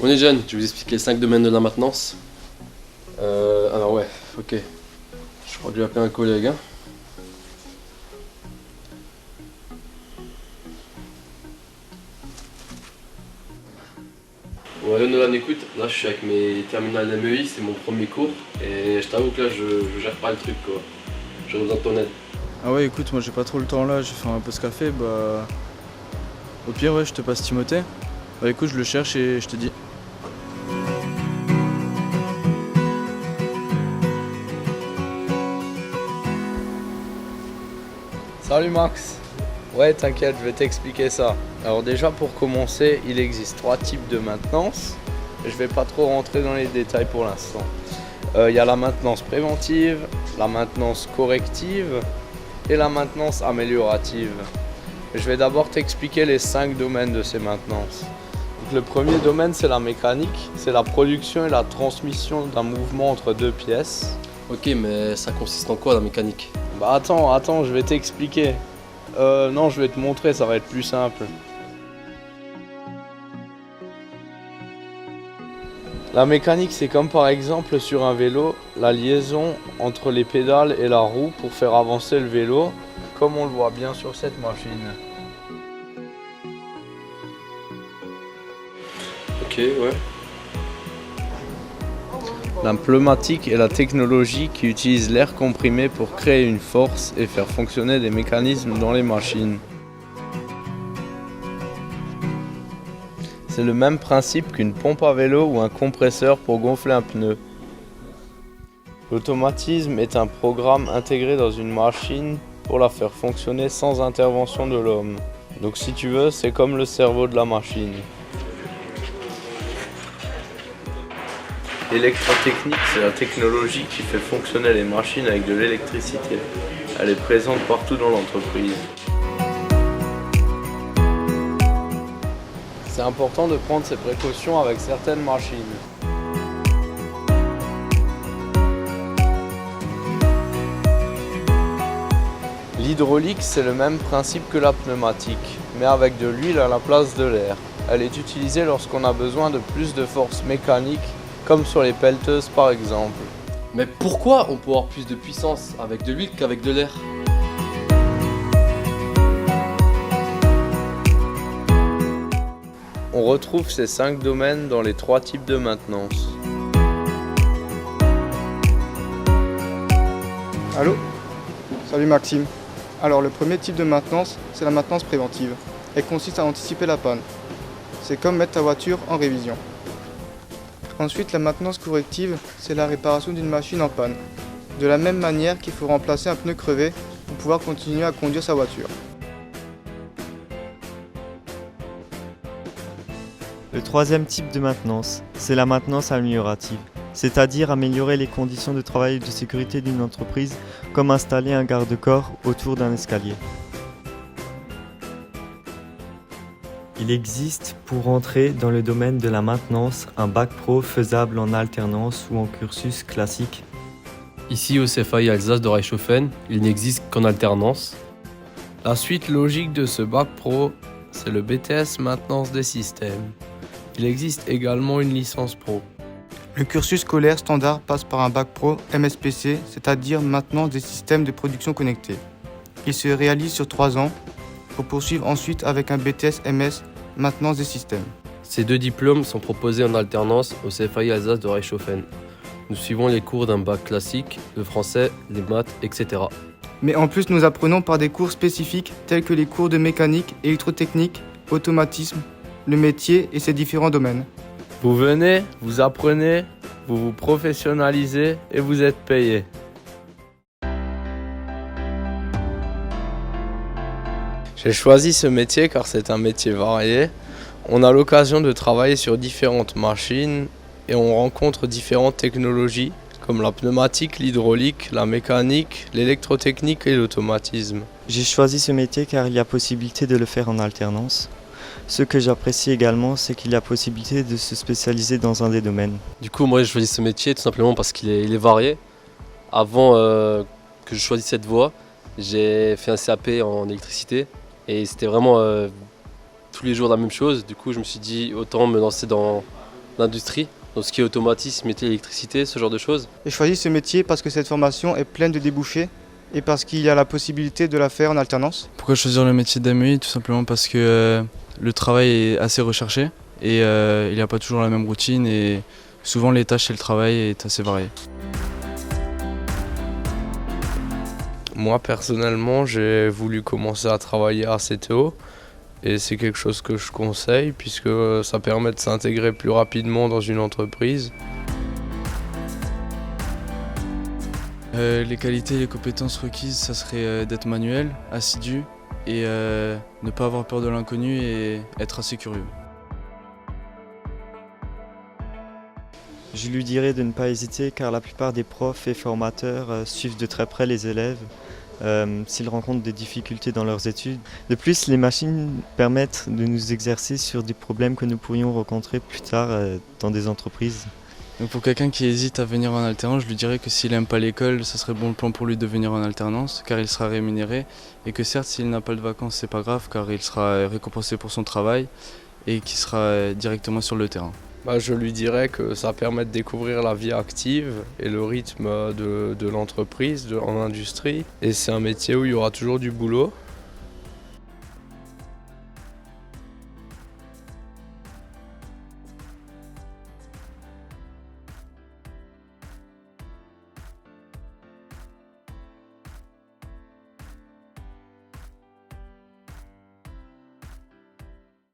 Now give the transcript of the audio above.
On est jeune, je vais vous expliquer les 5 domaines de la maintenance. Alors ouais, ok. Je crois que je vais appeler un collègue. Hein. Ouais, Nolan, écoute, là je suis avec mes terminales MEI, c'est mon premier cours. Et je t'avoue que là je gère pas le truc quoi. J'aurais besoin de ton aide. Ah ouais, écoute, moi j'ai pas trop le temps là, je vais faire un pause café, bah... Au pire, ouais, je te passe Timothée. Bah écoute, je le cherche et je te dis. Salut Max. Ouais, t'inquiète, je vais t'expliquer ça. Alors déjà, pour commencer, il existe 3 types de maintenance. Je vais pas trop rentrer dans les détails pour l'instant. Il y a la maintenance préventive, la maintenance corrective et la maintenance améliorative. Je vais d'abord t'expliquer les 5 domaines de ces maintenances. Donc, le premier domaine, c'est la mécanique. C'est la production et la transmission d'un mouvement entre 2 pièces. Ok, mais ça consiste en quoi la mécanique? Bah attends, je vais t'expliquer. Non, je vais te montrer, ça va être plus simple. La mécanique, c'est comme par exemple sur un vélo, la liaison entre les pédales et la roue pour faire avancer le vélo, comme on le voit bien sur cette machine. Ok, ouais. La pneumatique est la technologie qui utilise l'air comprimé pour créer une force et faire fonctionner des mécanismes dans les machines. C'est le même principe qu'une pompe à vélo ou un compresseur pour gonfler un pneu. L'automatisme est un programme intégré dans une machine pour la faire fonctionner sans intervention de l'homme. Donc si tu veux, c'est comme le cerveau de la machine. L'électrotechnique, c'est la technologie qui fait fonctionner les machines avec de l'électricité. Elle est présente partout dans l'entreprise. C'est important de prendre ces précautions avec certaines machines. L'hydraulique, c'est le même principe que la pneumatique, mais avec de l'huile à la place de l'air. Elle est utilisée lorsqu'on a besoin de plus de force mécanique, comme sur les pelleteuses par exemple. Mais pourquoi on peut avoir plus de puissance avec de l'huile qu'avec de l'air? On retrouve ces 5 domaines dans les 3 types de maintenance. Allô? Salut Maxime. Alors le premier type de maintenance, c'est la maintenance préventive. Elle consiste à anticiper la panne. C'est comme mettre ta voiture en révision. Ensuite, la maintenance corrective, c'est la réparation d'une machine en panne. De la même manière qu'il faut remplacer un pneu crevé pour pouvoir continuer à conduire sa voiture. Le troisième type de maintenance, c'est la maintenance améliorative, c'est-à-dire améliorer les conditions de travail et de sécurité d'une entreprise, comme installer un garde-corps autour d'un escalier. Il existe pour entrer dans le domaine de la maintenance un bac pro faisable en alternance ou en cursus classique. Ici au CFAI Alsace de Reichshofen, il n'existe qu'en alternance. La suite logique de ce bac pro, c'est le BTS maintenance des systèmes. Il existe également une licence pro. Le cursus scolaire standard passe par un bac pro MSPC, c'est-à-dire maintenance des systèmes de production connectés. Il se réalise sur 3 ans pour poursuivre ensuite avec un BTS MS, maintenance des systèmes. Ces 2 diplômes sont proposés en alternance au CFAI Alsace de Reichshofen. Nous suivons les cours d'un bac classique, le français, les maths, etc. Mais en plus, nous apprenons par des cours spécifiques tels que les cours de mécanique, électrotechnique, automatisme, le métier et ses différents domaines. Vous venez, vous apprenez, vous vous professionnalisez et vous êtes payé. J'ai choisi ce métier car c'est un métier varié. On a l'occasion de travailler sur différentes machines et on rencontre différentes technologies comme la pneumatique, l'hydraulique, la mécanique, l'électrotechnique et l'automatisme. J'ai choisi ce métier car il y a possibilité de le faire en alternance. Ce que j'apprécie également, c'est qu'il y a possibilité de se spécialiser dans un des domaines. Du coup, moi j'ai choisi ce métier tout simplement parce qu'il est varié. Avant que je choisisse cette voie, j'ai fait un CAP en électricité et c'était vraiment tous les jours la même chose. Du coup, je me suis dit autant me lancer dans d'industrie, donc ce qui est automatisme, métier, électricité, ce genre de choses. J'ai choisi ce métier parce que cette formation est pleine de débouchés et parce qu'il y a la possibilité de la faire en alternance. Pourquoi choisir le métier d'AMEI? Tout simplement parce que le travail est assez recherché et il n'y a pas toujours la même routine et souvent les tâches et le travail est assez varié. Moi personnellement, j'ai voulu commencer à travailler assez tôt et c'est quelque chose que je conseille puisque ça permet de s'intégrer plus rapidement dans une entreprise. Les qualités et les compétences requises, ça serait d'être manuel, assidu et ne pas avoir peur de l'inconnu et être assez curieux. Je lui dirais de ne pas hésiter car la plupart des profs et formateurs suivent de très près les élèves s'ils rencontrent des difficultés dans leurs études. De plus, les machines permettent de nous exercer sur des problèmes que nous pourrions rencontrer plus tard dans des entreprises. Donc pour quelqu'un qui hésite à venir en alternance, je lui dirais que s'il n'aime pas l'école, ça serait bon plan pour lui de venir en alternance car il sera rémunéré et que certes s'il n'a pas de vacances c'est pas grave car il sera récompensé pour son travail et qu'il sera directement sur le terrain. Je lui dirais que ça permet de découvrir la vie active et le rythme de l'entreprise, en industrie. Et c'est un métier où il y aura toujours du boulot.